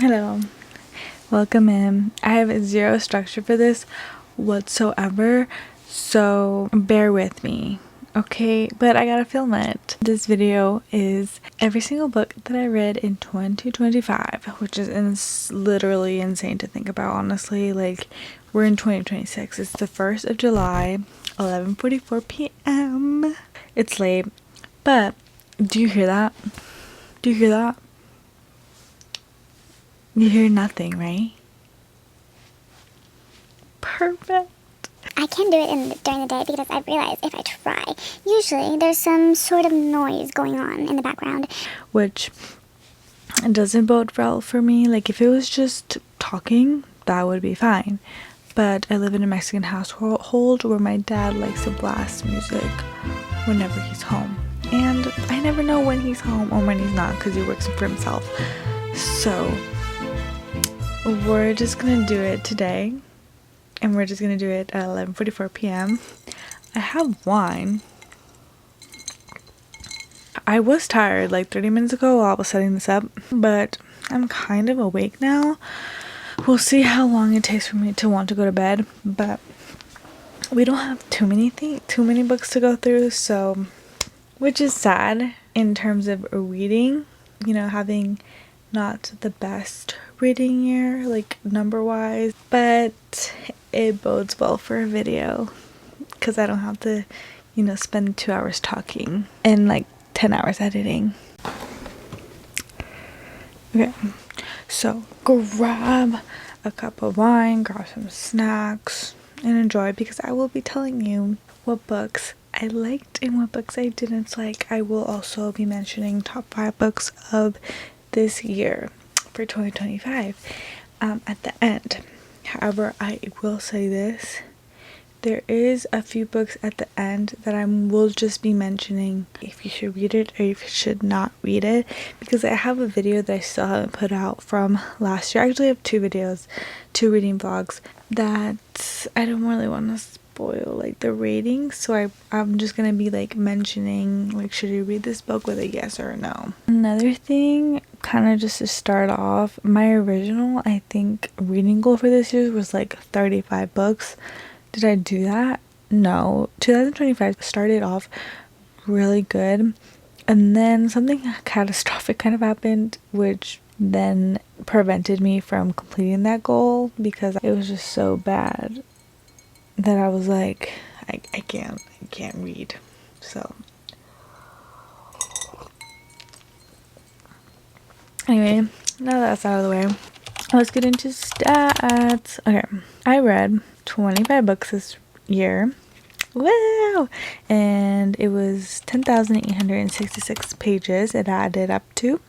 Hello, welcome in. I have zero structure for this whatsoever, so bear with me, okay? But I gotta film it. This video is every single book that I read in 2025, which is literally insane to think about, honestly. Like, we're in 2026. It's the 1st of July, 11:44 p.m. It's late, but do you hear that? Do you hear that? You hear nothing, right? Perfect. I can do it during the day because I've realized if I try, usually there's some sort of noise going on in the background. Which doesn't bode well for me. Like, if it was just talking, that would be fine. But I live in a Mexican household where my dad likes to blast music whenever he's home. And I never know when he's home or when he's not because he works for himself. So we're just gonna do it today. And we're just gonna do it at 11:44 p.m. I have wine. I was tired like 30 minutes ago while I was setting this up, but I'm kind of awake now. We'll see how long it takes for me to want to go to bed, but we don't have too many books to go through, so, which is sad in terms of reading, you know, having not the best reading year, like number wise, but it bodes well for a video because I don't have to, you know, spend 2 hours talking and like 10 hours editing. Okay, so grab a cup of wine, grab some snacks, and enjoy, because I will be telling you what books I liked and what books I didn't like. I will also be mentioning top 5 books of this year for 2025 at the end. However, I will say this: there is a few books at the end that I will just be mentioning if you should read it or if you should not read it, because I have a video that I still haven't put out from last year. I actually have 2 videos, 2 reading vlogs that I don't really want to spoil like the ratings, so I'm just gonna be like mentioning like, should you read this book with a yes or a no. Another thing, kind of just to start off, my original, I think, reading goal for this year was like 35 books. Did I do that? No. 2025 started off really good, and then something catastrophic kind of happened, which then prevented me from completing that goal because it was just so bad that I was like, I can't read. So anyway, now that's out of the way, let's get into stats. Okay, I read 25 books this year. Wow! And it was 10,866 pages it added up to.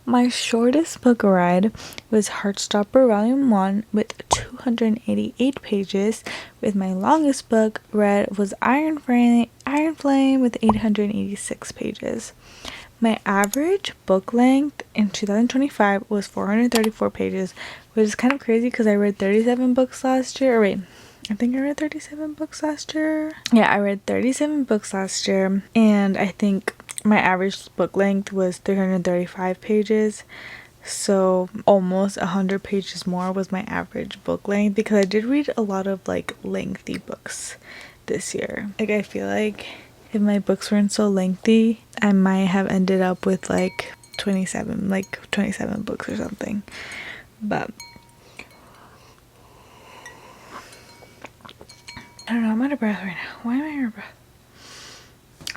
My shortest book read was Heartstopper Volume 1 with 288 pages, with my longest book read was Iron Flame with 886 pages. My average book length in 2025 was 434 pages, which is kind of crazy because I read 37 books last year. Or wait, I think I read 37 books last year. Yeah, I read 37 books last year, and I think my average book length was 335 pages. So almost 100 pages more was my average book length, because I did read a lot of like lengthy books this year. Like, I feel like if my books weren't so lengthy, I might have ended up with like 27 books or something. But I don't know, I'm out of breath right now. Why am I out of breath?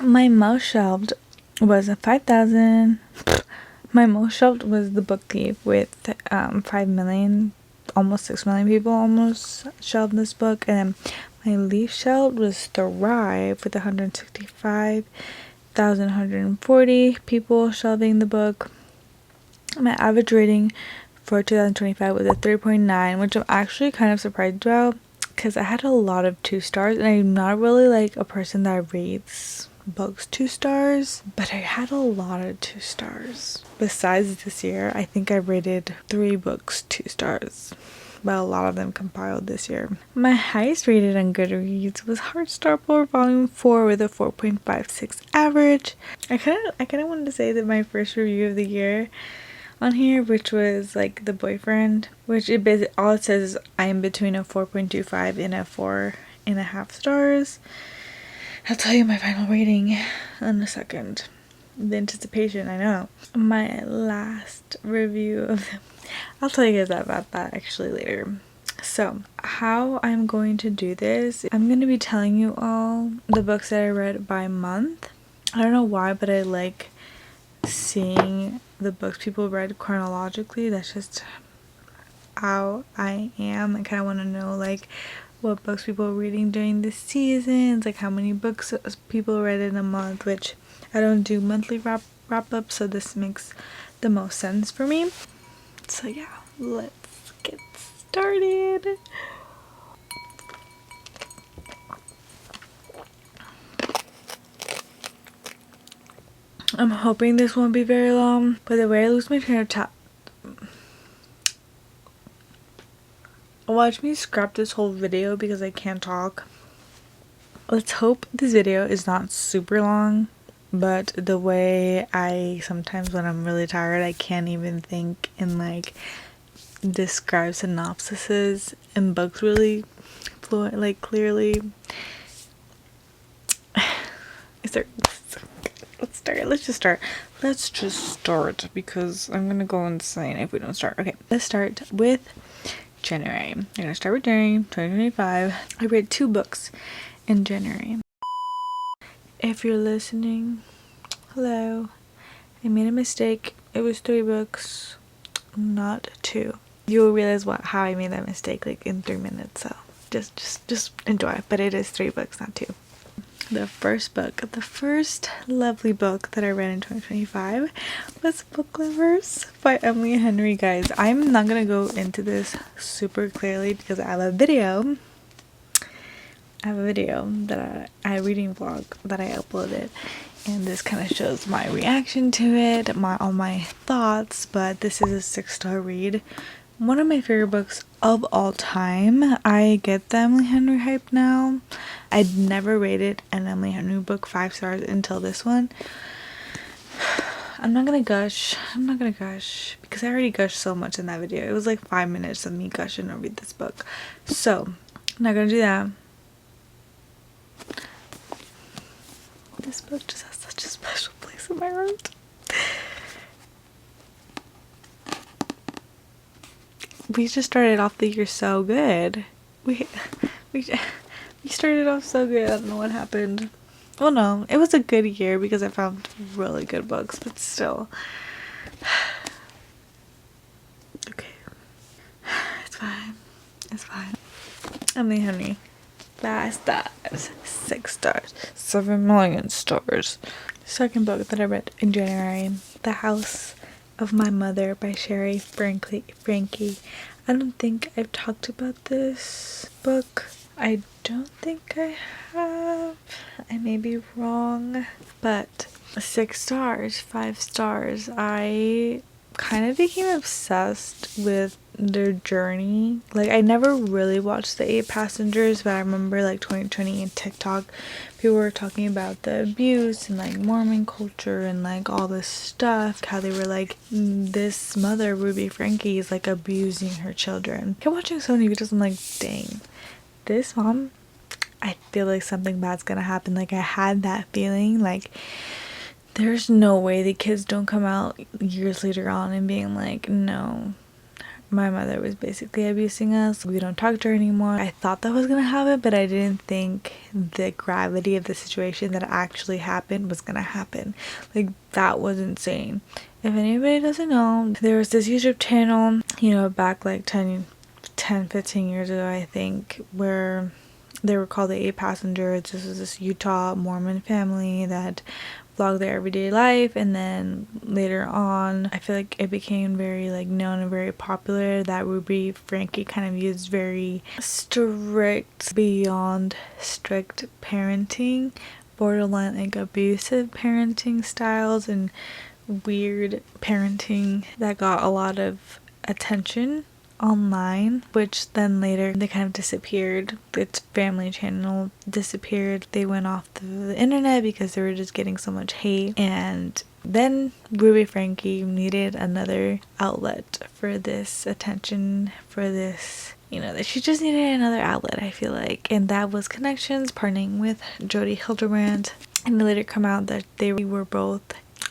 My most shelved was a 5,000. My most shelved was The Book Thief with 5 million, almost 6 million people almost shelved this book. And then my least shelved was Thrive with 165,140 people shelving the book. My average rating for 2025 was a 3.9, which I'm actually kind of surprised about, because I had a lot of 2 stars, and I'm not really like a person that rates books 2 stars, but I had a lot of 2 stars. Besides this year, I think I rated 3 books 2 stars, but a lot of them compiled this year. My highest rated on Goodreads was Heartstopper Volume 4 with a 4.56 average. I kind of wanted to say that my first review of the year on here, which was like the boyfriend, which it basically all it says is I'm between a 4.25 and a 4.5 stars. I'll tell you my final rating in a second. The anticipation, I know. My last review of them, I'll tell you guys about that actually later. So, how I'm going to do this, I'm going to be telling you all the books that I read by month. I don't know why, but I like seeing the books people read chronologically. That's just how I am. I kind of want to know like what books people are reading during the seasons, like how many books people read in a month, which I don't do monthly wrap up, so this makes the most sense for me. So yeah, let's get started. I'm hoping this won't be very long, but the way I lose my train of thought. Watch me scrap this whole video because I can't talk. Let's hope this video is not super long, but the way I sometimes when I'm really tired I can't even think and like describe synopsises and books really fluent, like clearly. Let's just start because I'm gonna go insane if we don't start. Okay, let's start with January. I'm gonna start with January 2025. I read 2 books in January. If you're listening, hello. I made a mistake. It was 3 books, not 2. You'll realize how I made that mistake like in 3 minutes. So just enjoy. But it is 3 books, not 2. The first lovely book that I read in 2025 was Book Lovers by Emily and Henry. Guys, I'm not gonna go into this super clearly because I have a video that I reading vlog that I uploaded, and this kind of shows my reaction to it, all my thoughts. But this is a 6-star read. One of my favorite books of all time. I get the Emily Henry hype now. I'd never rated an Emily Henry book 5 stars until this one. I'm not gonna gush because I already gushed so much in that video. It was like 5 minutes of me gushing over this book. So, I'm not gonna do that. This book just has such a special place in my heart. We just started off the year so good. We started off so good. I don't know what happened. Well, no, it was a good year because I found really good books, but still. Okay. It's fine. Emily Henry. 5 stars. 6 stars. 7 million stars. Second book that I read in January, The House of My Mother by Sherry Frankie. I don't think I've talked about this book. I don't think I have. I may be wrong. But 6 stars, 5 stars. I kind of became obsessed with their journey. Like, I never really watched The 8 Passengers, but I remember like 2020 and TikTok, people were talking about the abuse and like Mormon culture and like all this stuff, how they were like, this mother, Ruby Frankie, is like abusing her children. I kept watching so many videos. I'm like, dang, this mom, I feel like something bad's gonna happen. Like, I had that feeling like there's no way the kids don't come out years later on and being like, no, my mother was basically abusing us. We don't talk to her anymore. I thought that was gonna happen, but I didn't think the gravity of the situation that actually happened was gonna happen. Like, that was insane. If anybody doesn't know, there was this YouTube channel, back like 15 years ago, I think, where they were called the 8 Passengers. This was this Utah Mormon family that vlog their everyday life, and then later on I feel like it became very like known and very popular that Ruby Frankie kind of used very strict, beyond strict parenting, borderline like abusive parenting styles and weird parenting that got a lot of attention online, which then later they kind of disappeared. Its family channel disappeared. They went off the internet because they were just getting so much hate, and Then Ruby Frankie needed another outlet for this attention, for this, that she just needed another outlet, I feel like. And that was Connections, partnering with Jodie Hildebrand. And it later come out that they were both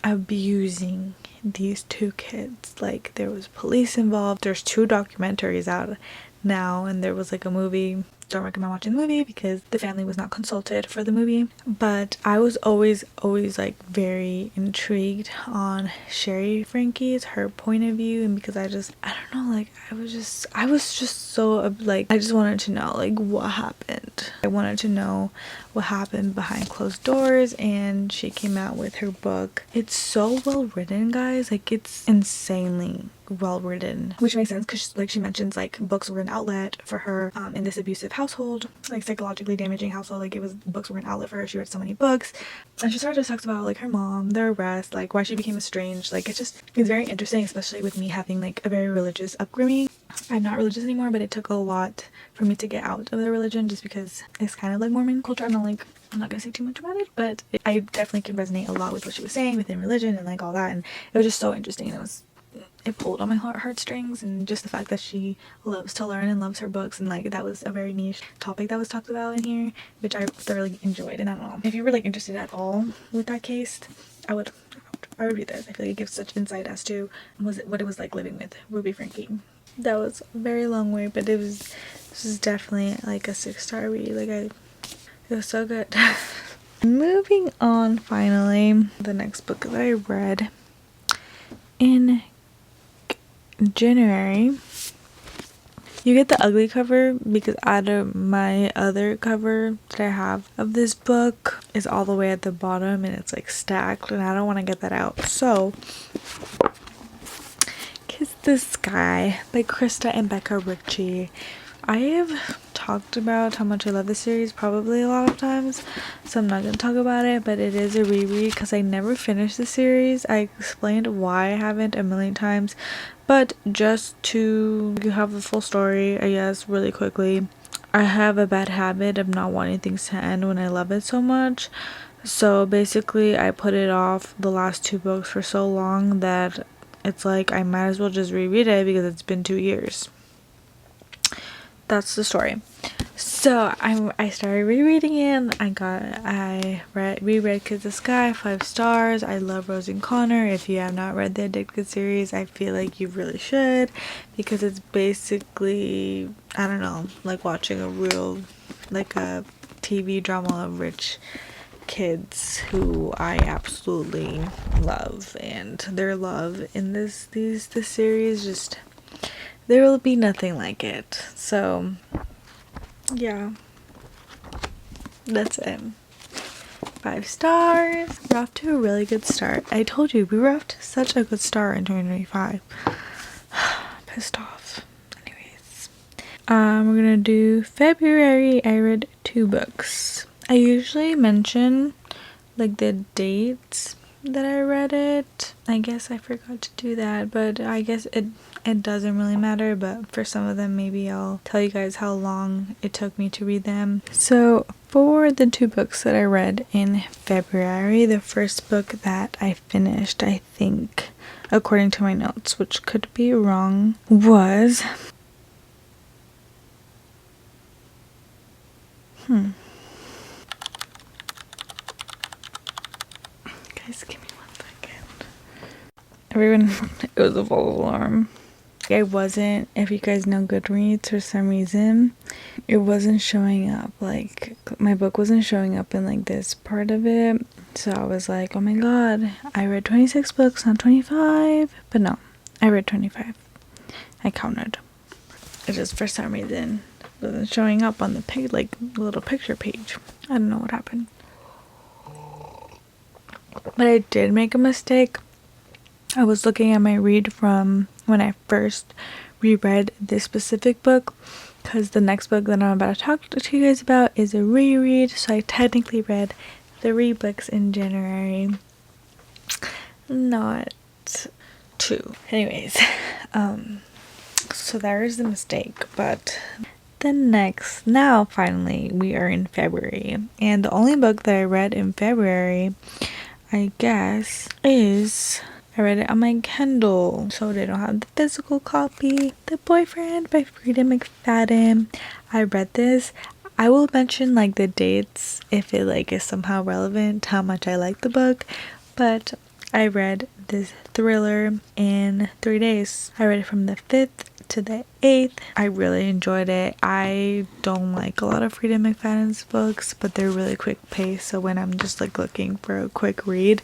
abusing these two kids. Like, there was police involved. There's 2 documentaries out now, and there was like a movie. Don't recommend watching the movie because the family was not consulted for the movie. But I was always like very intrigued on Sherry Frankie's, her point of view, and because I don't know, like I was just so like, I just wanted to know like what happened. I wanted to know what happened behind closed doors, and she came out with her book. It's so well written, guys. Like, it's insanely well written, which makes sense because like she mentions like books were an outlet for her in this abusive household, like psychologically damaging household. Like, books were an outlet for her. She read so many books, and she started to talk about like her mom, their arrest, like why she became estranged. Like, it's very interesting, especially with me having like a very religious upbringing. I'm not religious anymore, but it took a lot for me to get out of the religion, just because it's kind of like Mormon culture. I'm not gonna say too much about it, but I definitely can resonate a lot with what she was saying within religion and like all that, and it was just so interesting, and it pulled on my heartstrings, and just the fact that she loves to learn and loves her books, and like that was a very niche topic that was talked about in here, which I thoroughly enjoyed. And I don't know if you were like interested at all with that case, I would read this. I feel like it gives such insight as to what it was like living with Ruby Frankie. That was a very long way, but this is definitely like a 6-star read. Like, it was so good. Moving on, finally, the next book that I read in January. You get the ugly cover because out of my other cover that I have of this book is all the way at the bottom, and it's like stacked, and I don't want to get that out. So, Kiss the Sky by Krista and Becca Ritchie. I have talked about how much I love this series probably a lot of times, so I'm not going to talk about it, but it is a reread because I never finished the series. I explained why I haven't a million times, but just to have the full story, I guess, really quickly, I have a bad habit of not wanting things to end when I love it so much. So basically, I put it off the last 2 books for so long that it's like I might as well just reread it because it's been 2 years. That's the story. So I started rereading it. I reread Kiss the Sky, 5 stars. I love Rose and Connor. If you have not read the Addicted series, I feel like you really should, because it's basically, I don't know, like watching like a TV drama of rich kids who I absolutely love, and their love in this series, just there will be nothing like it. So yeah, that's it. 5 stars. We're off to a really good start. I told you we were off to such a good start in 2025. Pissed off. Anyways, we're gonna do February. I read 2 books. I usually mention like the dates that I read it. I guess I forgot to do that, but I guess it doesn't really matter, but for some of them maybe I'll tell you guys how long it took me to read them. So for the 2 books that I read in February, the first book that I finished, I think, according to my notes, which could be wrong, was Guys, give me 1 second. Everyone, it was a false alarm. I wasn't, if you guys know Goodreads, for some reason, it wasn't showing up, like, my book wasn't showing up in, like, this part of it, so I was like, oh my god, I read 26 books, not 25, but no, I read 25, I counted. It just, for some reason, wasn't showing up on the page, like, little picture page. I don't know what happened. But I did make a mistake. I was looking at my read from when I first reread this specific book, because the next book that I'm about to talk to you guys about is a reread, so I technically read 3 books in January, not 2. Anyways, so there is the mistake, but now finally we are in February, and the only book that I read in February, I guess, is I read it on my Kindle, so they don't have the physical copy. The Boyfriend by Frida McFadden. I read this. I will mention like the dates if it like is somehow relevant how much I like the book, but I read this thriller in 3 days. I read it from the 5th to the 8th. I really enjoyed it. I don't like a lot of Frida McFadden's books, but they're really quick paced, so when I'm just like looking for a quick read,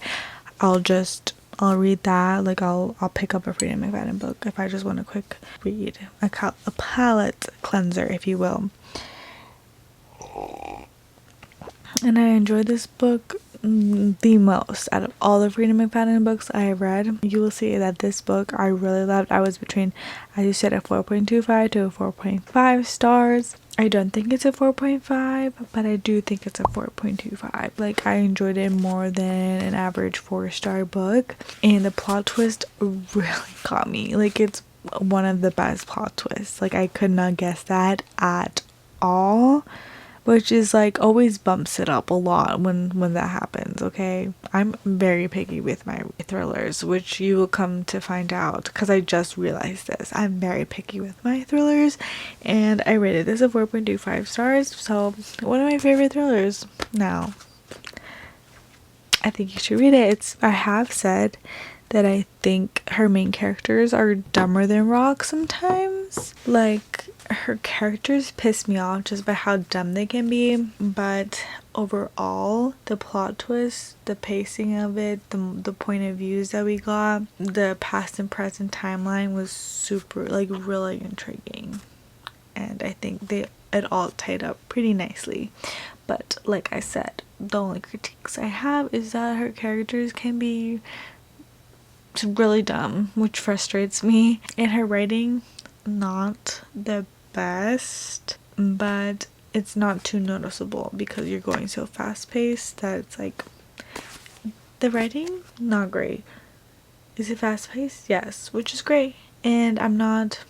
I'll read that. Like I'll pick up a Frida McFadden book if I just want a quick read, a palate cleanser, if you will. And I enjoyed this book the most out of all the Frida McFadden books I have read. You will see that this book I really loved. I was between, as you said, a 4.25 to a 4.5 stars. I don't think it's a 4.5, but I do think it's a 4.25. Like, I enjoyed it more than an average 4-star book, and the plot twist really got me. Like, it's one of the best plot twists. Like, I could not guess that at all, which is like always bumps it up a lot when that happens. Okay, I'm very picky with my thrillers, which you will come to find out because I just realized this. I'm very picky with my thrillers, and I rated this a 4.25 stars, so one of my favorite thrillers. Now I think you should read it. I have said that I think her main characters are dumber than rocks sometimes. Like, her characters piss me off just by how dumb they can be, but overall the plot twist, the pacing of it, the point of views that we got, the past and present timeline was super, like, really intriguing, and I think it all tied up pretty nicely. But like I said, the only critiques I have is that her characters can be really dumb, which frustrates me, and her writing not the best, but it's not too noticeable because you're going so fast paced that it's like the writing not great. Is it fast paced? Yes, which is great, and I'm not,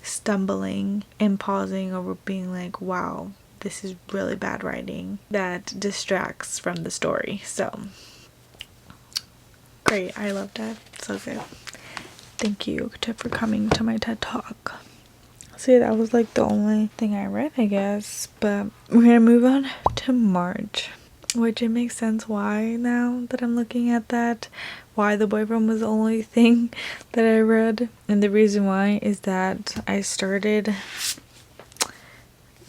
stumbling and pausing over being like, wow, this is really bad writing that distracts from the story. So great, I loved it. So good. Thank you for coming to my TED Talk. See, that was like the only thing I read, I guess. But we're gonna move on to March, which it makes sense why now that I'm looking at that, why The Boyfriend was the only thing that I read. And the reason why is that I started,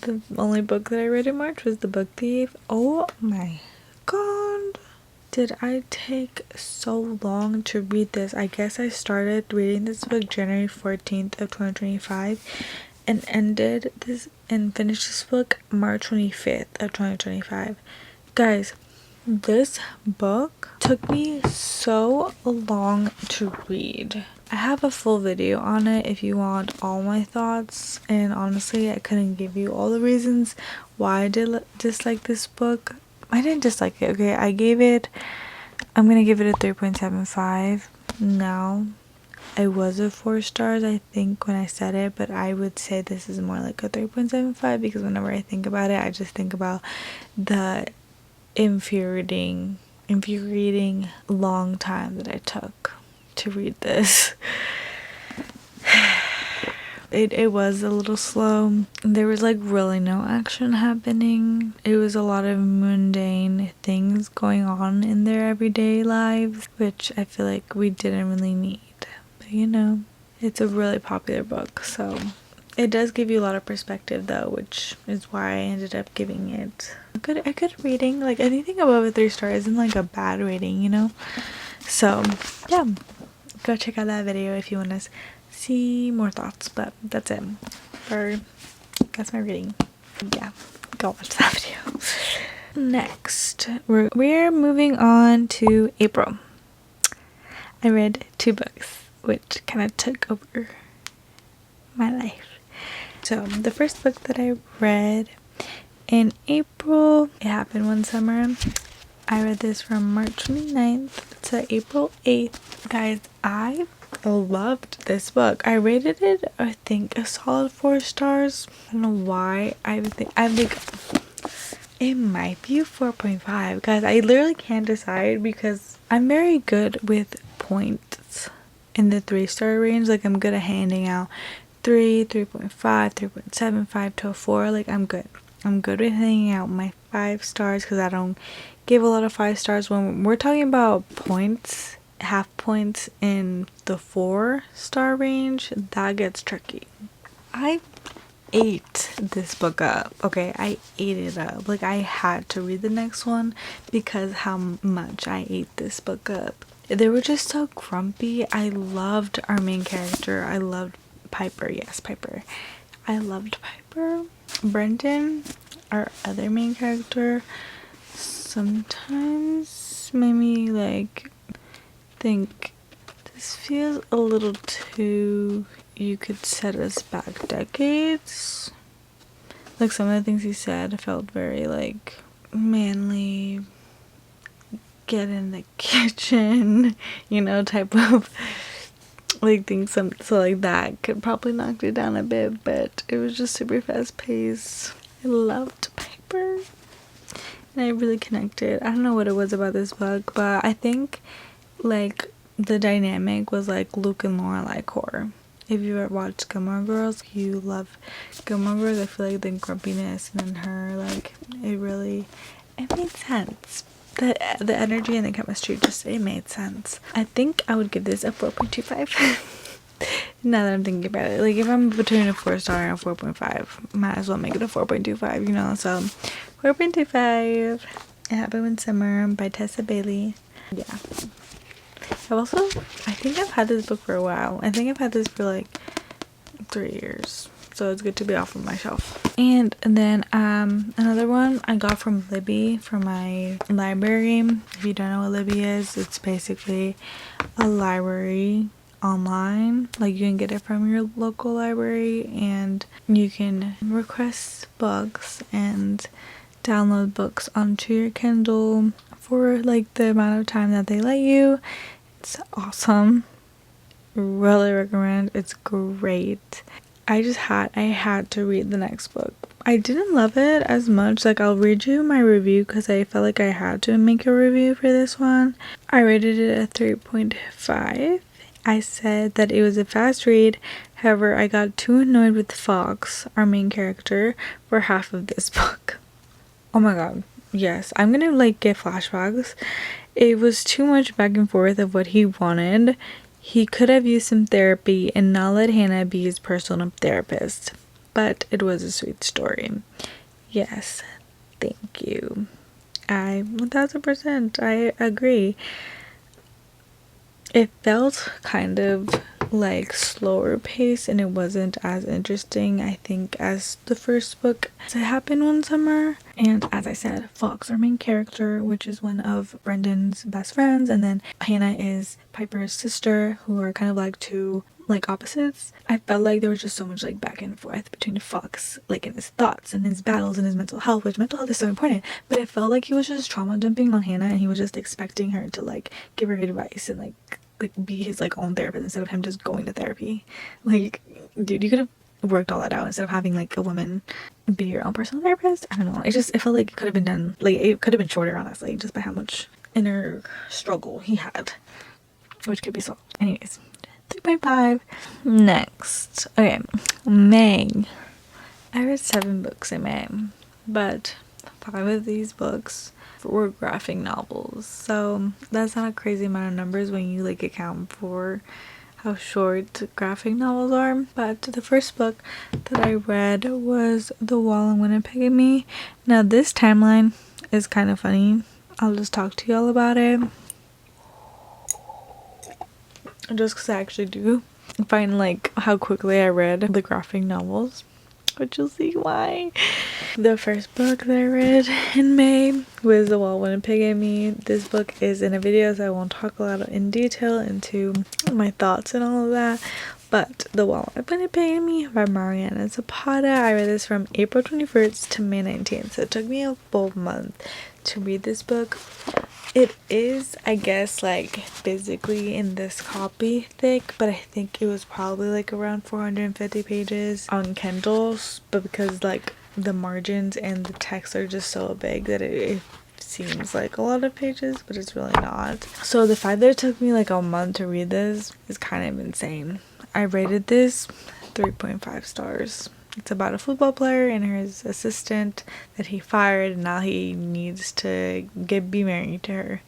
the only book that I read in March was The Book Thief. Oh my god. Did I take so long to read this? I guess I started reading this book January 14th of 2025 and finished this book March 25th of 2025. Guys, this book took me so long to read. I have a full video on it if you want all my thoughts, and honestly I couldn't give you all the reasons why I did dislike this book. I didn't dislike it, okay? I'm gonna give it a 3.75 now. It was a 4 stars, I think, when I said it, but I would say this is more like a 3.75 because whenever I think about it, I just think about the infuriating long time that I took to read this. It was a little slow. There was like really no action happening. It was a lot of mundane things going on in their everyday lives, which I feel like we didn't really need. But it's a really popular book, so it does give you a lot of perspective though, which is why I ended up giving it a good rating. Like, anything above a 3 star isn't like a bad rating, So yeah, go check out that video if you want to see more thoughts, but that's it. That's my reading. Yeah, go watch that video. Next, we're moving on to April. I read 2 books, which kind of took over my life. So the first book that I read in April, it happened one summer. I read this from March 29th to April 8th. Guys, I loved this book. I rated it, I think, a solid 4 stars. I don't know why. I think it might be 4.5. Guys, I literally can't decide because I'm very good with points in the 3-star range. Like, I'm good at handing out 3, 3.5, 3.75 to a 4. Like, I'm good with handing out my 5 stars because I don't give a lot of 5 stars. When we're talking about points, half points in the 4-star range, that gets tricky. I ate this book up. Okay, I ate it up. Like, I had to read the next one because how much I ate this book up. They were just so grumpy. I loved our main character. I loved Piper. Yes, Piper. I loved Piper. Brendan, our other main character, sometimes made me like think this feels a little too, you could set us back decades. Like, some of the things he said felt very like manly, get in the kitchen, you know, type of like things. So like that could probably knock it down a bit, but it was just super fast paced. I loved Piper and I really connected. I don't know what it was about this book, but I think like the dynamic was like Luke and Lorelai core. If you ever watched Gilmore Girls, you love Gilmore Girls. I feel like the grumpiness and then her, like, it made sense. The energy and the chemistry, just, it made sense. I think I would give this a 4.25. Now that I'm thinking about it, like, if I'm between a 4-star and a 4.5, might as well make it a 4.25, you know. So 4.25. It Happened One Summer by Tessa Bailey. Yeah. I think I've had this book for a while. I think I've had this for like 3 years. So it's good to be off of my shelf. And then another one I got from Libby from my library. If you don't know what Libby is, it's basically a library online. Like, you can get it from your local library and you can request books and download books onto your Kindle for like the amount of time that they let you. It's awesome. Really recommend. It's great. I had to read the next book. I didn't love it as much. Like, I'll read you my review because I felt like I had to make a review for this one. I rated it a 3.5. I said that it was a fast read. However, I got too annoyed with Fox, our main character, for half of this book. Oh my god. Yes, I'm gonna like get flashbacks. It was too much back and forth of what he wanted. He could have used some therapy and not let Hannah be his personal therapist. But it was a sweet story. Yes, thank you. 1000%, I agree. It felt kind of like slower pace and it wasn't as interesting, I think, as the first book. It Happened One Summer. And as I said, Fox, our main character, which is one of Brendan's best friends, and then Hannah is Piper's sister, who are kind of like two like opposites. I felt like there was just so much like back and forth between Fox, like in his thoughts and his battles and his mental health, which mental health is so important, but it felt like he was just trauma dumping on Hannah and he was just expecting her to like give her advice and like be his like own therapist instead of him just going to therapy. Like, dude, you could have worked all that out instead of having like a woman be your own personal therapist. I don't know, it felt like it could have been done, like it could have been shorter, honestly, just by how much inner struggle he had, which could be solved. Anyways, 3.5. Next, okay, May. I read 7 books in May, but 5 of these books were graphic novels, so that's not a crazy amount of numbers when you like account for how short graphic novels are. But the first book that I read was The Wall in Winnipeg and Me. Now this timeline is kind of funny. I'll just talk to y'all about it just because I actually do find like how quickly I read the graphic novels, but you'll see why. The first book that I read in May was The Wall Winnipeg and Me. This book is in a video, so I won't talk a lot in detail into my thoughts and all of that. But The Wall Winnipeg and Me by Mariana Zapata. I read this from April 21st to May 19th, so it took me a full month to read this book. It is, I guess, like physically in this copy thick, but I think it was probably like around 450 pages on Kindle, but because like the margins and the text are just so big that it seems like a lot of pages, but it's really not. So the fact that it took me like a month to read this is kind of insane. I rated this 3.5 stars. It's about a football player and his assistant that he fired, and now he needs to be married to her.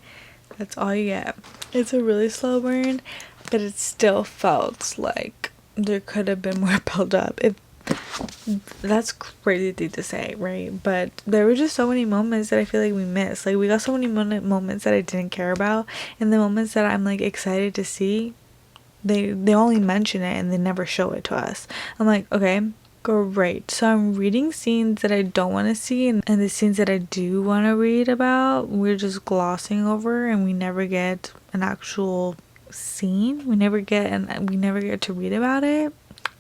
That's all you get. It's a really slow burn, but it still felt like there could have been more build up. That's crazy thing to say, right? But there were just so many moments that I feel like we missed. Like, we got so many moments that I didn't care about, and the moments that I'm like excited to see, they only mention it and they never show it to us. I'm like, okay, great. So I'm reading scenes that I don't want to see, and the scenes that I do want to read about, we're just glossing over, and we never get an actual scene. We never get to read about it.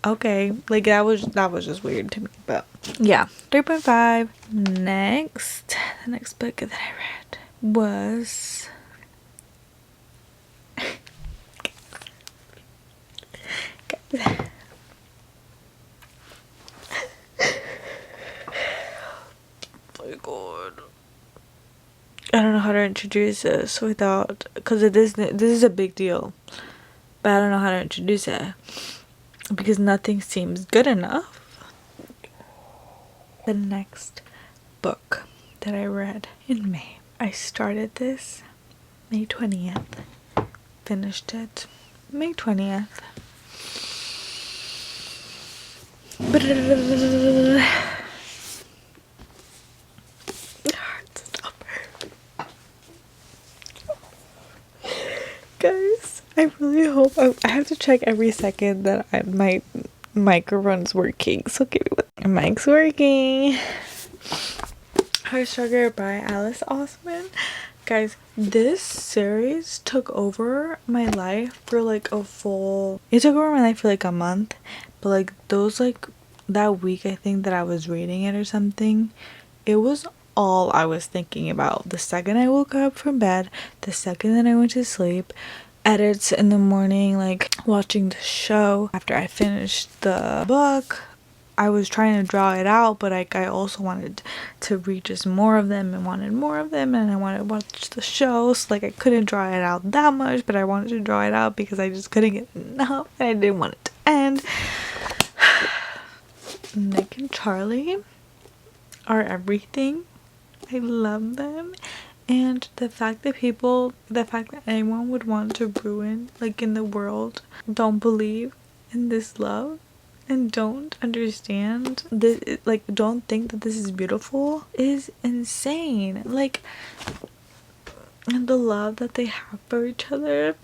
Okay, like that was just weird to me, but yeah, 3.5. Next, the next book that I read was my god, I don't know how to introduce this without, because this is a big deal, but I don't know how to introduce it because nothing seems good enough. The next book that I read in May, I started this May 20th, finished it May 20th. Guys, I really hope I have to check every second that my microphone's working. So give me one. My mic's working. Heart Sugar by Alice Osman. Guys, this series took over my life for like a full. It took over my life for like a month, but like those like that week I think that I was reading it or something, it was all I was thinking about. The second I woke up from bed, the second that I went to sleep, edits in the morning, like watching the show after I finished the book. I was trying to draw it out, but like I also wanted to read just more of them and wanted more of them, and I wanted to watch the show, so like I couldn't draw it out that much, but I wanted to draw it out because I just couldn't get enough and I didn't want it to end. Nick and Charlie are everything. I love them, and the fact that anyone would want to ruin, like in the world, don't believe in this love and don't understand this, like don't think that this is beautiful, is insane. Like, and the love that they have for each other.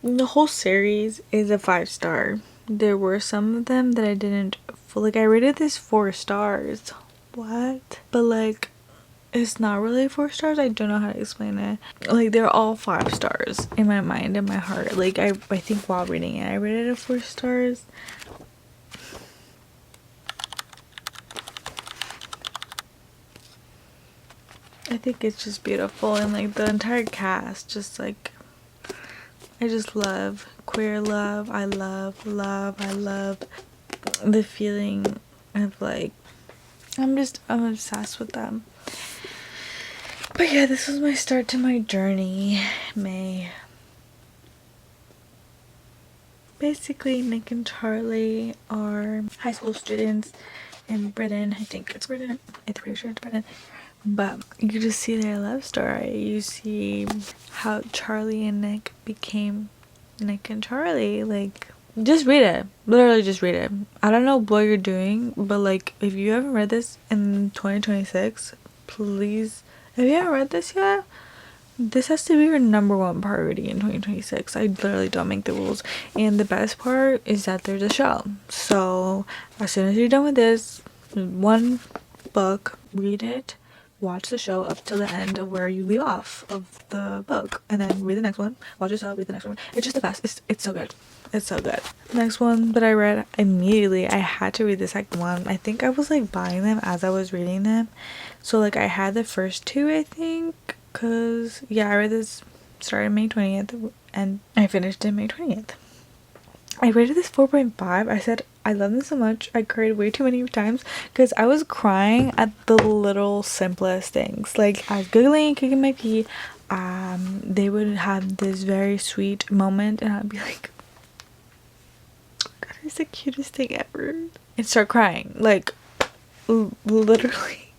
The whole series is a 5-star. There were some of them that I didn't, like I rated this 4 stars. What? But like, it's not really 4 stars. I don't know how to explain it. Like, they're all 5 stars in my mind and my heart. Like, I think while reading it, I rated it 4 stars. I think it's just beautiful, and like the entire cast, just like, I just love queer love. I love the feeling of like, I'm obsessed with them. But yeah, this was my start to my journey, May. Basically, Nick and Charlie are high school students in Britain. I think it's Britain. I'm pretty sure it's Britain. But you just see their love story. You see how Charlie and Nick became Nick and Charlie. Like, just read it. Literally just read it. I don't know what you're doing, but like, if you haven't read this in 2026, please, if you haven't read this yet, this has to be your #1 priority in 2026. I literally don't make the rules. And the best part is that there's a show. So as soon as you're done with this one book, read it, watch the show up till the end of where you leave off of the book, and then read the next one, watch the show, read the next one. It's just the best. It's so good. It's so good. Next one that I read immediately, I had to read the second one. I think I was like buying them as I was reading them, so like I had the first 2, I think, because yeah, I read this, started May 20th and I finished it May 20th. I rated this 4.5. I said I love this so much. I cried way too many times because I was crying at the little simplest things. Like I was giggling, kicking my pee. They would have this very sweet moment, and I'd be like, "God, it's the cutest thing ever," and start crying. Like literally,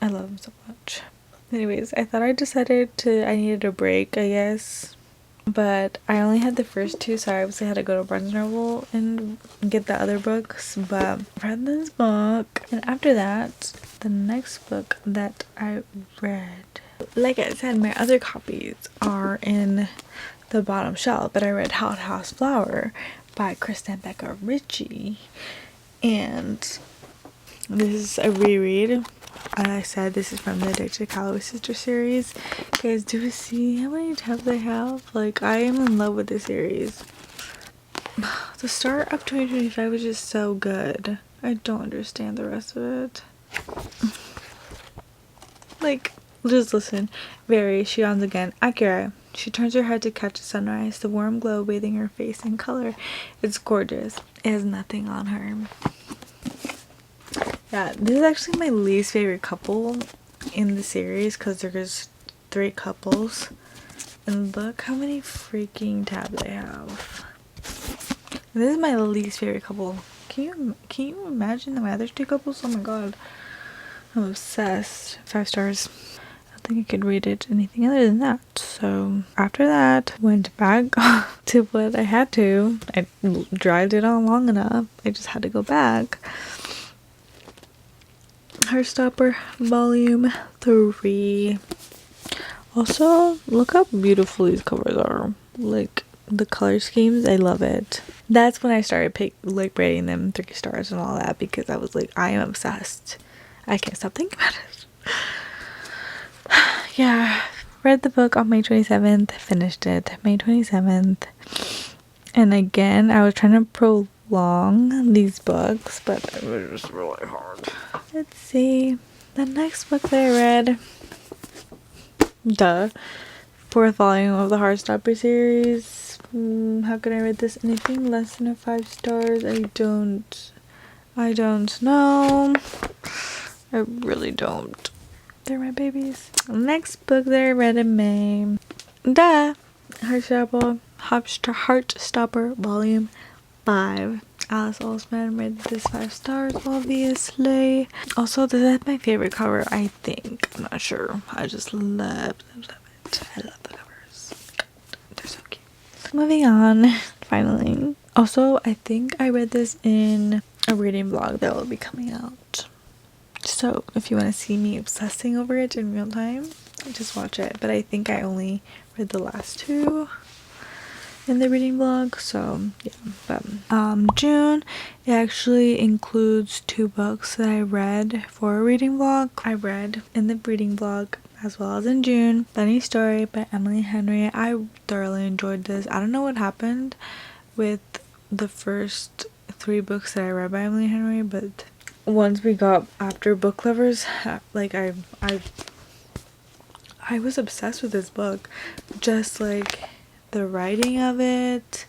I love him so much. Anyways, I thought I needed a break, I guess. But I only had the first two, so I obviously had to go to Barnes & Noble and get the other books. But I read this book, and after that, the next book that I read, like I said, my other copies are in the bottom shelf, but I read Hot House Flower by Kristen Becca Ritchie, and this is a reread. I said this is from the Addicted Calloway Sister series. Guys, do you see how many tabs I have? Like, I am in love with this series. The start of 2025 was just so good. I don't understand the rest of it. Like, just listen. Very, she yawns again. Akira. She turns her head to catch the sunrise, the warm glow bathing her face in color. It's gorgeous. It has nothing on her. Yeah, this is actually my least favorite couple in the series because there's 3 couples. And look how many freaking tabs I have. And this is my least favorite couple. Can you imagine the other 2 couples? Oh my god. I'm obsessed. 5 stars. I don't think I could rate it anything other than that. So after that, went back to what I had to. I dragged it on long enough. I just had to go back. Heartstopper Volume 3. Also, look how beautiful these covers are. Like, the color schemes, I love it. That's when I started rating them 3 stars and all that, because I was like, I am obsessed. I can't stop thinking about it. Yeah, read the book on May 27th, finished it May 27th. And again, I was trying to prolong these books, but it was just really hard. Let's see. The next book that I read, 4th volume of the Heartstopper series. How can I rate this anything less than a 5 stars? I don't know. I really don't. They're my babies. Next book that I read in May. Heartstopper Volume 5. Alice Olsman rated this 5 stars, obviously. Also, this is my favorite cover, I think. I'm not sure. I just love it. I love the covers. They're so cute. Moving on, finally. Also, I think I read this in a reading vlog that will be coming out. So, if you want to see me obsessing over it in real time, just watch it. But I think I only read the last 2 in the reading vlog, so yeah. But June, it actually includes 2 books that I read for a reading vlog. I read in the reading vlog as well as in June, Funny Story by Emily Henry. I thoroughly enjoyed this. I don't know what happened with the first 3 books that I read by Emily Henry, but once we got after book lovers, like I was obsessed with this book. Just like the writing of it,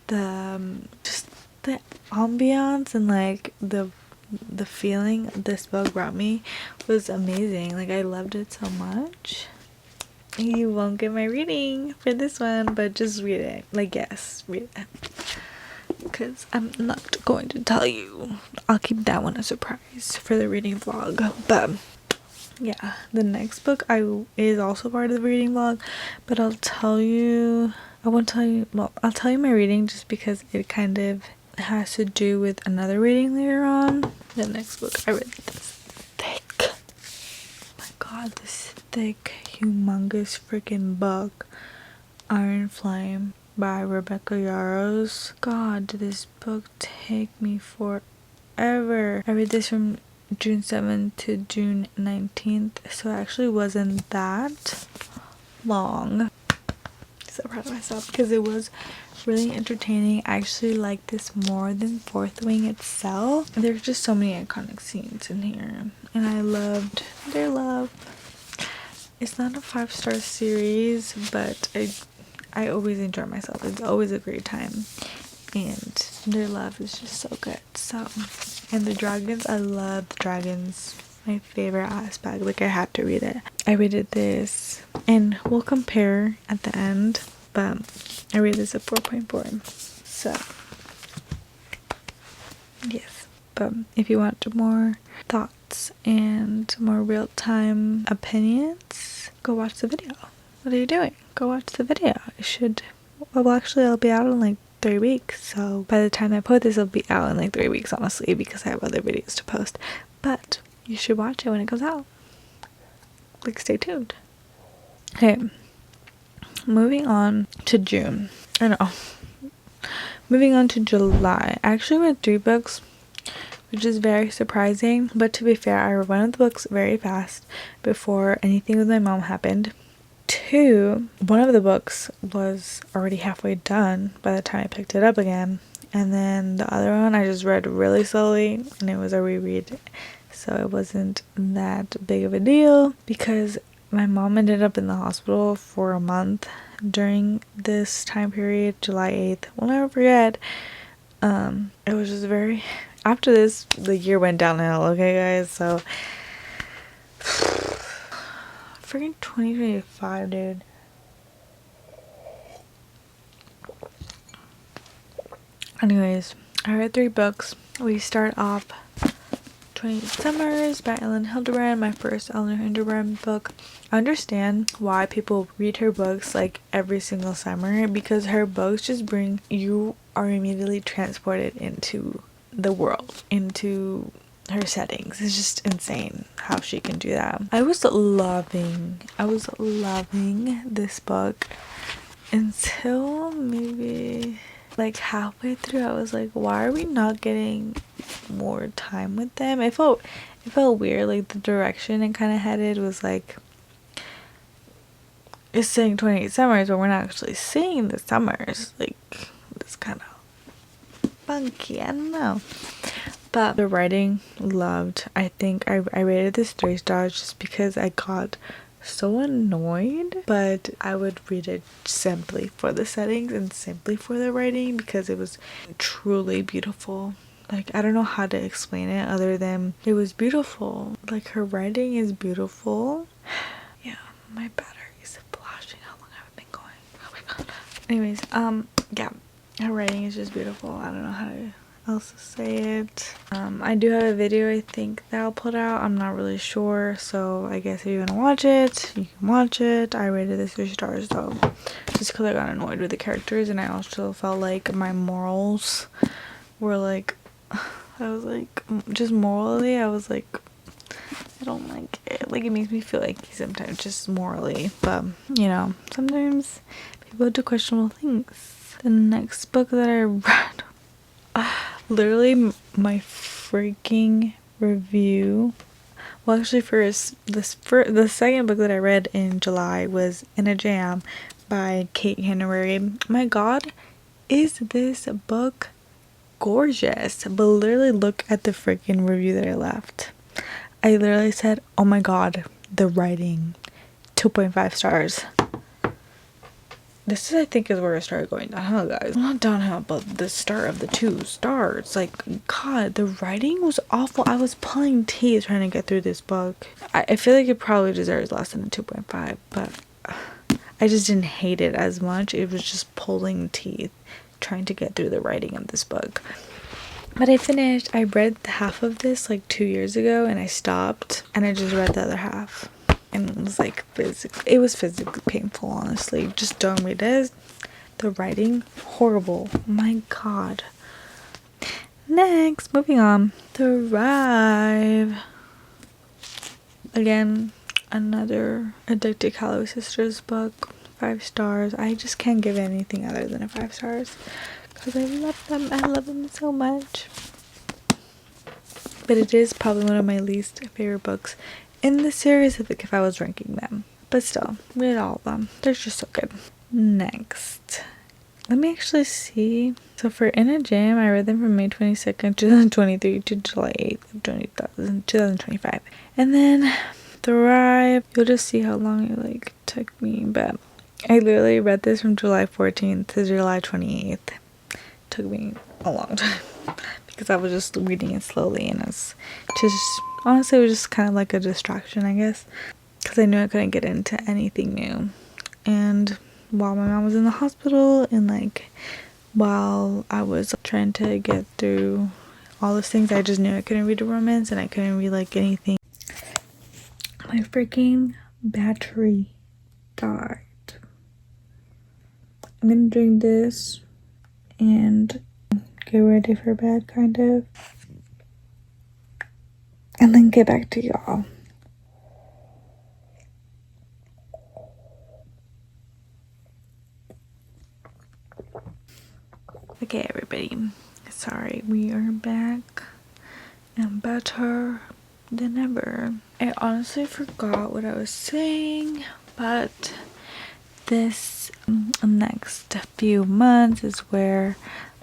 just the ambiance, and like the feeling this book brought me was amazing. Like, I loved it so much. You won't get my reading for this one, but just read it. Like, yes, read it, because I'm not going to tell you. I'll keep that one a surprise for the reading vlog. But yeah, the next book is also part of the reading vlog, but I'll tell you my reading just because it kind of has to do with another reading later on. The next book I read, this thick, oh my god, this thick, humongous freaking book, Iron Flame by Rebecca Yarros. God, did this book take me forever. I read this from June 7th to June 19th, so it actually wasn't that long. So proud of myself because it was really entertaining. I actually like this more than Fourth Wing itself. There's just so many iconic scenes in here, and I loved their love. It's not a 5-star series, but I always enjoy myself. It's always a great time. And their love is just so good. So, and the dragons, I love the dragons. My favorite aspect. Like, I had to read it. I rated this, and we'll compare at the end, but I rated this at 4.4. So, yes. But if you want more thoughts and more real-time opinions, go watch the video. What are you doing? Go watch the video. It should, well, actually, I'll be out in like 3 weeks, so by the time I post this, it'll be out in like 3 weeks, honestly, because I have other videos to post. But you should watch it when it comes out. Like, stay tuned. Okay, moving on to June. Moving on to July. I actually read 3 books, which is very surprising, but to be fair, I read one of the books very fast before anything with my mom happened. 2, one of the books was already halfway done by the time I picked it up again, and then the other one I just read really slowly, and it was a reread, so it wasn't that big of a deal because my mom ended up in the hospital for a month during this time period, July 8th. We'll never forget. It was just very, after this, the year went downhill, okay guys, so freaking 2025, dude. Anyways, I read 3 books. We start off 28 Summers by Ellen Hildebrand, my first Ellen Hildebrand book. I understand why people read her books like every single summer, because her books just bring, you are immediately transported into the world, into her settings. It's just insane how she can do that. I was loving this book until maybe like halfway through. I was like, why are we not getting more time with them? It felt weird, like the direction it kind of headed was like, it's saying 28 summers, but we're not actually seeing the summers. Like, it's kind of funky, I don't know. But the writing, loved. I think I rated this 3 stars just because I got so annoyed, but I would read it simply for the settings and simply for the writing because it was truly beautiful. Like, I don't know how to explain it other than it was beautiful. Like, her writing is beautiful. Yeah, my battery is flashing. How long have I been going? Oh my god. Anyways, yeah, her writing is just beautiful. I don't know how else to say it. I do have a video I think that I'll put out. I'm not really sure, so I guess if you want to watch it, you can watch it. I rated this 3 stars though, just because I got annoyed with the characters, and I also felt like my morals were like, I was like, just morally, I was like, I don't like it. Like, it makes me feel like sometimes just morally, but you know, sometimes people do questionable things. The next book that I read, literally my freaking review, well actually the second book that I read in July was In a Jam by Kate Canterbury. My god, is this book gorgeous. But literally look at the freaking review that I left. I literally said, oh my god, the writing, 2.5 stars. This is, I think, is where I started going downhill, guys. Not downhill, but the start of the 2 stars. Like, god, the writing was awful. I was pulling teeth trying to get through this book. I feel like it probably deserves less than a 2.5, but I just didn't hate it as much. It was just pulling teeth trying to get through the writing of this book. But I read half of this like 2 years ago, and I stopped, and I just read the other half. And it was like it was physically painful, honestly. Just don't read it. The writing, horrible. My god. Next, moving on. Thrive. Again, another Addicted Calloway Sisters book. 5 stars. I just can't give anything other than a 5 stars. Because I love them. I love them so much. But it is probably one of my least favorite books in the series if I was ranking them. But still, read all of them. They're just so good. Next. Let me actually see. So for In a Jam, I read them from May 22nd, 2023 to July 8th, 2025. And then Thrive, you'll just see how long it like took me. But I literally read this from July 14th to July 28th. Took me a long time because I was just reading it slowly, and it's just, honestly, it was just kind of like a distraction, I guess, because I knew I couldn't get into anything new. And while my mom was in the hospital, and like while I was trying to get through all those things, I just knew I couldn't read a romance, and I couldn't read like anything. My freaking battery died. I'm gonna drink this and get ready for bed, kind of, and then get back to y'all. Okay, everybody, sorry, we are back and better than ever. I honestly forgot what I was saying, but this next few months is where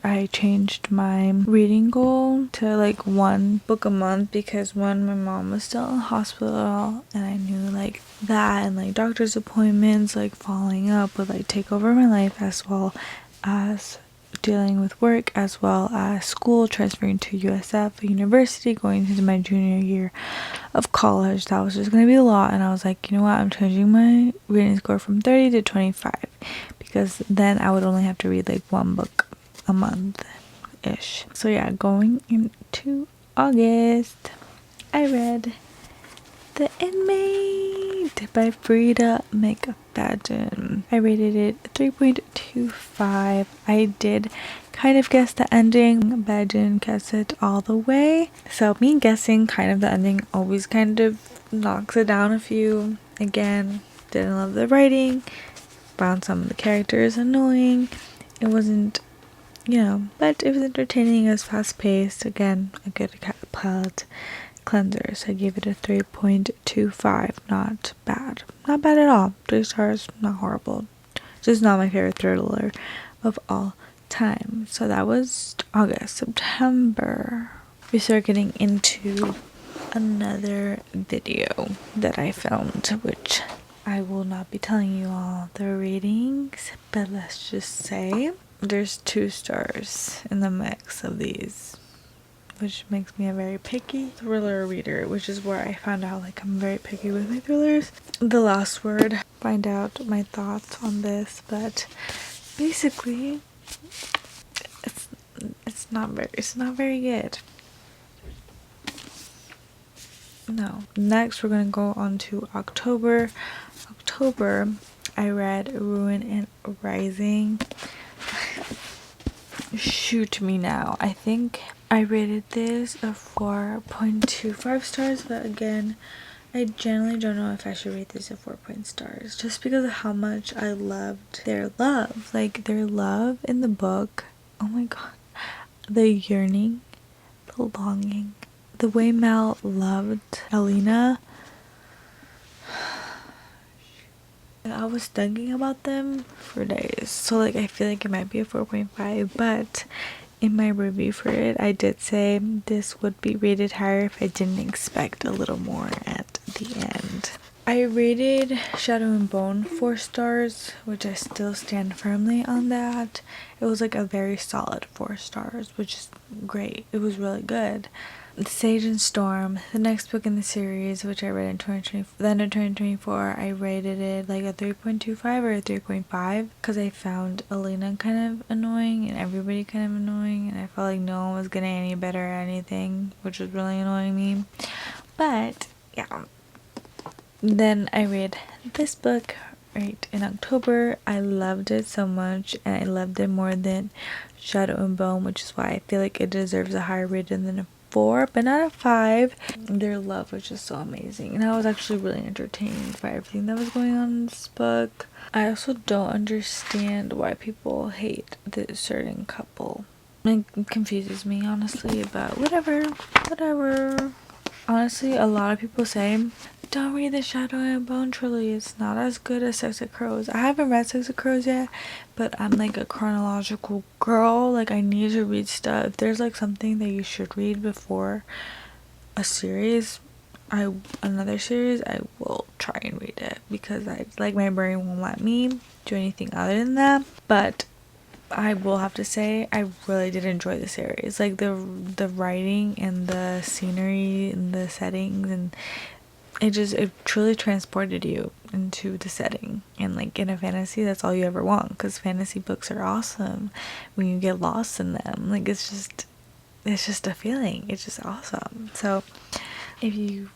I changed my reading goal to like 1 book a month, because when my mom was still in the hospital, and I knew like that and like doctor's appointments like following up would like take over my life, as well as dealing with work, as well as school, transferring to USF university, going into my junior year of college. That was just going to be a lot, and I was like, you know what, I'm changing my reading score from 30 to 25, because then I would only have to read like 1 book a month ish. So yeah, going into August, I read The Inmate by Frida McFadden. I rated it 3.25. I did kind of guess the ending, but I didn't guess it all the way. So me guessing kind of the ending always kind of knocks it down a few. Again, didn't love the writing, found some of the characters annoying. It wasn't, but it was entertaining. It was fast paced. Again, a good palate cleanser. So I gave it a 3.25. Not bad. Not bad at all. 3 stars, not horrible. Just not my favorite thriller of all time. So that was August. September, we start getting into another video that I filmed, which I will not be telling you all the ratings, but let's just say there's 2 stars in the mix of these, which makes me a very picky thriller reader, which is where I found out like I'm very picky with my thrillers. The last word, find out my thoughts on this, but basically it's not very good. No. Next we're gonna go on to October. I read Ruin and Rising. Shoot me now. I think I rated this a 4.25 stars, but again, I generally don't know if I should rate this a 4 stars, just because of how much I loved their love. Like, their love in the book, oh my god. The yearning, the longing, the way Mal loved Elena. I was thinking about them for days, so like I feel like it might be a 4.5, but in my review for it, I did say this would be rated higher if I didn't expect a little more at the end. I rated Shadow and Bone 4 stars, which I still stand firmly on that. It was like a very solid 4 stars, which is great. It was really good. Sage and Storm, the next book in the series, which I read in 2020, the end of 2024, I rated it like a 3.25 or a 3.5, because I found Elena kind of annoying and everybody kind of annoying, and I felt like no one was getting any better at anything, which was really annoying me. But yeah, then I read this book right in October. I loved it so much, and I loved it more than Shadow and Bone, which is why I feel like it deserves a higher rating than a 4, but not a 5. Their love was just so amazing, and I was actually really entertained by everything that was going on in this book. I also don't understand why people hate this certain couple. It confuses me, honestly, but whatever. Honestly, a lot of people say, don't read the Shadow and Bone trilogy, it's not as good as Sex of Crows. I haven't read Sex of Crows yet, but I'm like a chronological girl. Like, I need to read stuff. If there's like something that you should read before a series, another series, I will try and read it. because my brain won't let me do anything other than that. But I will have to say I really did enjoy the series. Like the writing and the scenery and the settings, and it truly transported you into the setting. And like in a fantasy, that's all you ever want, because fantasy books are awesome when you get lost in them. Like it's just a feeling. It's just awesome. So if you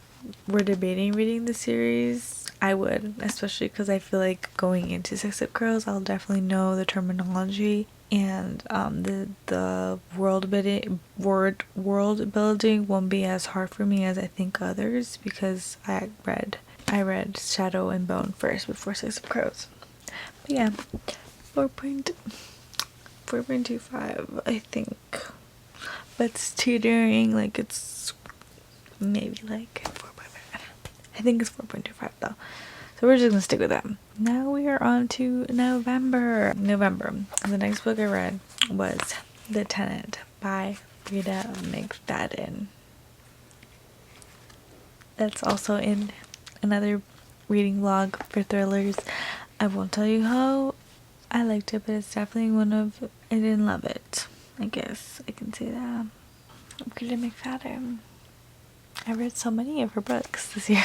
were debating reading the series, I would, especially because I feel like going into Six Up Girls, I'll definitely know the terminology, and the world building won't be as hard for me as I think others, because I read Shadow and Bone first before Six Up Crows. But yeah, 4.25 I think, but it's teetering, like it's maybe like 4.5. I think it's 4.25 though. So we're just gonna stick with that. Now we are on to November. The next book I read was The Tenant by Rita McFadden. That's also in another reading vlog for thrillers. I won't tell you how I liked it, but it's definitely I didn't love it. I guess I can say that. Rita McFadden. I read so many of her books this year.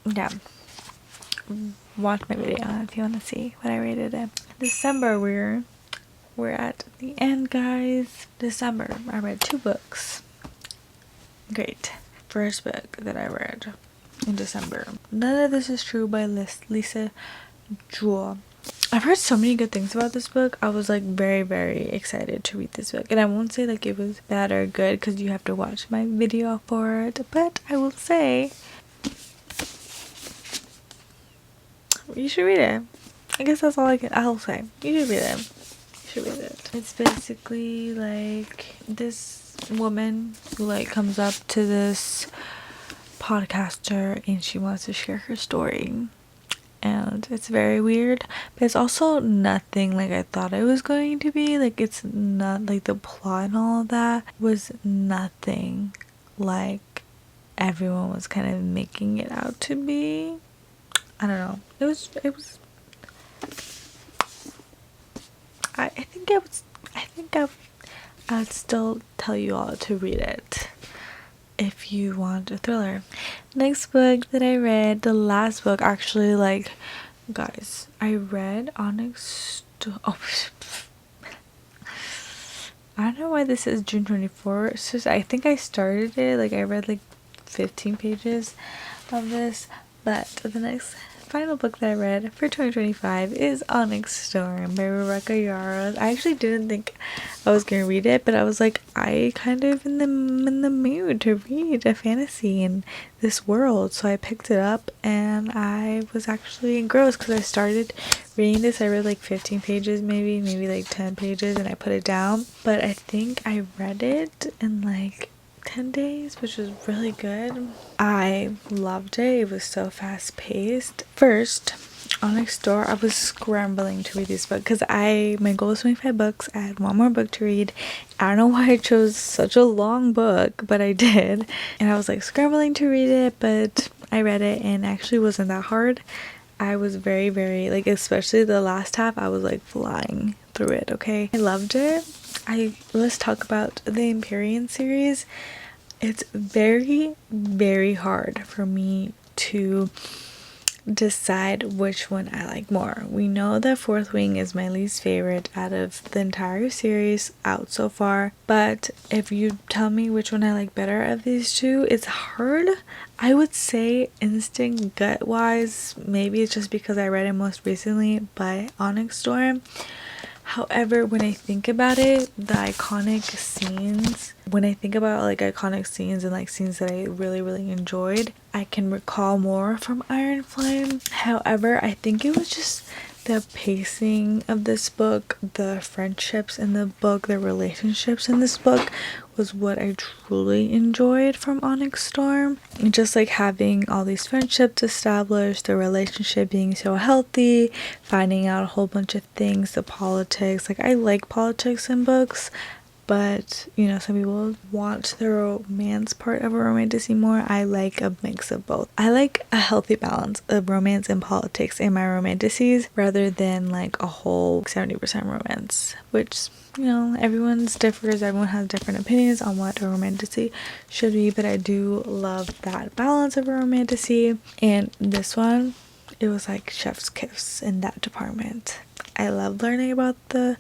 Yeah. Watch my video if you want to see what I rated it. December, we're at the end, guys. December, I read 2 books. Great. First book that I read in December. None of This Is True by Lisa Jewell. I've heard so many good things about this book. I was like very, very excited to read this book. And I won't say like it was bad or good, because you have to watch my video for it. But I will say you should read it. I guess that's all I'll say. You should read it. You should read it. It's basically like this woman who like comes up to this podcaster and she wants to share her story. And it's very weird, but it's also nothing like I thought it was going to be. Like it's not like the plot and all of that was nothing like everyone was kind of making it out to be. I don't know. It was I think I would still tell you all to read it if you want a thriller. Next book that I read, the last book actually, like, guys, I read Onyx I don't know why this is June 24th. So I think I started it, like I read like 15 pages of this, but the next final book that I read for 2025 is Onyx Storm by Rebecca Yarros. I actually didn't think I was gonna read it, but I was like, I kind of in the mood to read a fantasy in this world, so I picked it up and I was actually engrossed because I started reading this. I read like 15 pages, maybe like 10 pages, and I put it down. But I think I read it in like 10 days, which was really good. I loved it. It was so fast paced. First, Onyx Store, I was scrambling to read this book because my goal was 25 books. I had one more book to read. I don't know why I chose such a long book, but I did. And I was like scrambling to read it, but I read it and actually wasn't that hard. I was very, very, like, especially the last half, I was like flying through it, okay? I loved it. Let's talk about the Empyrean series. It's very, very hard for me to decide which one I like more. We know that Fourth Wing is my least favorite out of the entire series out so far, but if you tell me which one I like better of these two, it's hard. I would say instinct gut wise, maybe it's just because I read it most recently by Onyx Storm. However, when I think about it, the iconic scenes, when I think about like iconic scenes and like scenes that I really, really enjoyed, I can recall more from Iron Flame. However, I think it was just the pacing of this book, the friendships in the book, the relationships in this book was what I truly enjoyed from Onyx Storm. And just like having all these friendships established, the relationship being so healthy, finding out a whole bunch of things, the politics. Like I like politics in books. but you know, some people want the romance part of a romantasy more. I like a mix of both. I like a healthy balance of romance and politics in my romantasies rather than like a whole 70% romance, which, you know, everyone's differs. Everyone has different opinions on what a romantasy should be, but I do love that balance of a romantasy. And this one, it was like chef's kiss in that department. I loved learning about the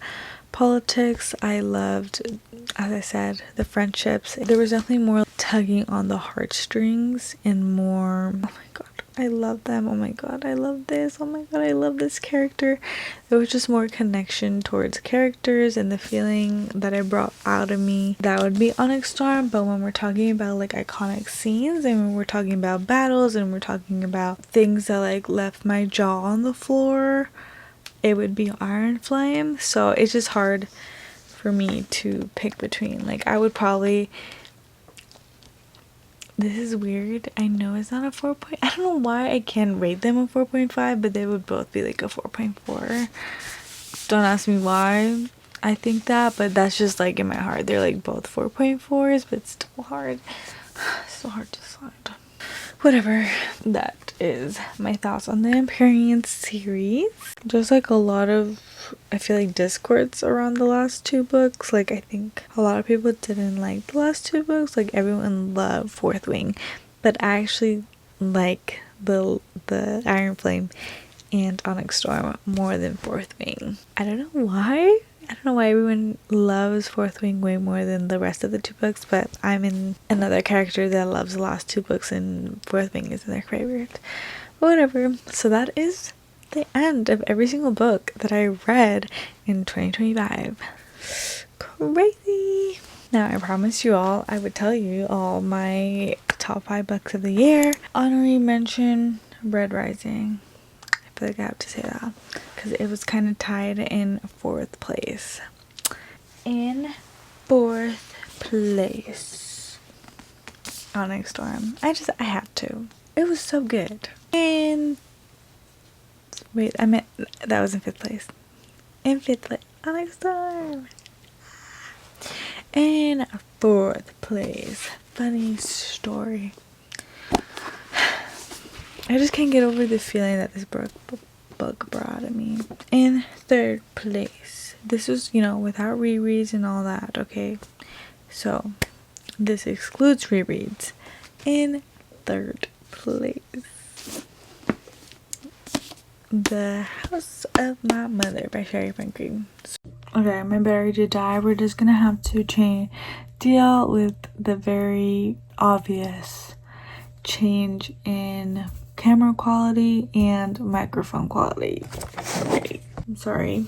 politics. I loved, as I said, the friendships. There was definitely more tugging on the heartstrings and more, oh my god, I love them. Oh my god, I love this. Oh my god, I love this character. There was just more connection towards characters and the feeling that it brought out of me. That would be Onyx Storm, but when we're talking about like iconic scenes and when we're talking about battles and we're talking about things that like left my jaw on the floor, it would be Iron Flame. So it's just hard for me to pick between. Like I would probably, this is weird, I know it's not a 4 point, I don't know why I can't rate them a 4.5, but they would both be like a 4.4. Don't ask me why I think that, but that's just like in my heart. They're like both 4.4s, but it's still hard. So hard to decide. Whatever. That is my thoughts on the Empyrean series. There's like a lot of, I feel like, discords around the last two books. Like I think a lot of people didn't like the last two books. Like everyone loved Fourth Wing, but I actually like the Iron Flame and Onyx Storm more than Fourth Wing. I don't know why. I don't know why everyone loves Fourth Wing way more than the rest of the two books, but I'm in another character that loves the last two books and Fourth Wing is their favorite. But whatever. So that is the end of every single book that I read in 2025. Crazy! Now I promised you all I would tell you all my top 5 books of the year. Honorary mention, Red Rising. I feel like I have to say that because it was kind of tied in 4th place. In 4th place, Onyx Storm. I had to. It was so good. And wait, I meant that was in 5th place. In 5th place, Onyx Storm. In 4th place, Funny Story. I just can't get over the feeling that this book brought to me. In 3rd place, this was, you know, without rereads and all that, okay? So, this excludes rereads. In 3rd place, The House of My Mother by Sherry Franklin. Okay, my battery did die. We're just gonna have to deal with the very obvious change in camera quality and microphone quality. Okay, I'm sorry.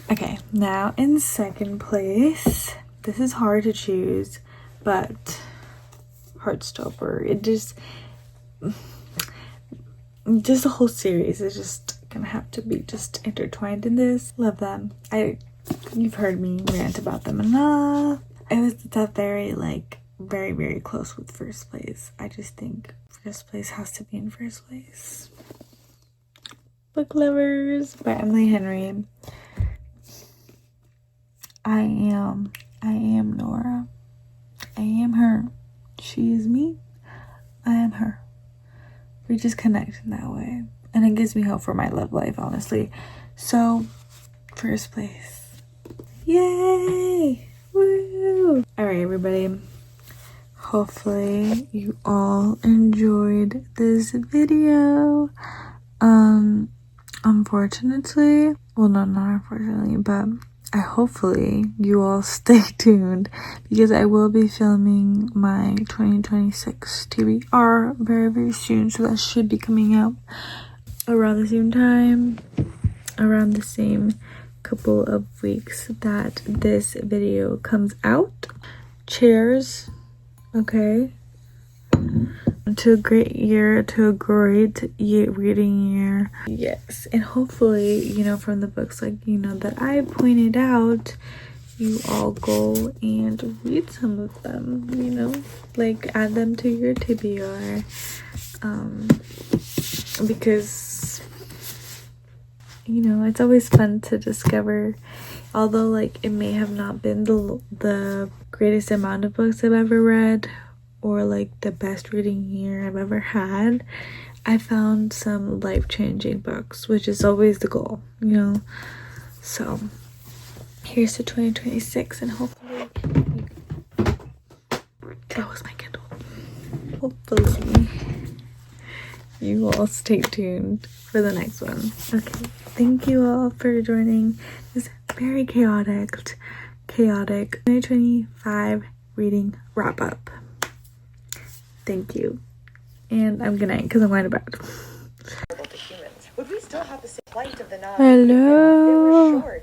Okay, now in 2nd place, this is hard to choose, but Heartstopper, it just the whole series is just gonna have to be just intertwined in this. Love them. You've heard me rant about them enough. It was that very very close with 1st place. I just think 1st place has to be in 1st place. Book Lovers by Emily Henry. I am Nora. I am her. She is me. I am her. We just connect in that way. And it gives me hope for my love life, honestly. So, 1st place. Yay! Woo! Alright, everybody. Hopefully you all enjoyed this video. Unfortunately, well, no, not unfortunately, but hopefully you all stay tuned because I will be filming my 2026 TBR very, very soon. So that should be coming out around the same time, around the same couple of weeks that this video comes out. Cheers. Okay, to a great year, to a great reading year. Yes, and hopefully, you know, from the books that I pointed out, you all go and read some of them, you know, add them to your TBR, because, you know, it's always fun to discover although like it may have not been the greatest amount of books I've ever read or like the best reading year I've ever had, I found some life-changing books, which is always the goal, you know. So here's to 2026, and hopefully that was my Kindle. Hopefully you will stay tuned for the next one. Okay, thank you all for joining this very chaotic 2025 reading wrap up. Thank you, and I'm good night because I'm going to bed. Would we still have the same flight of the Hello.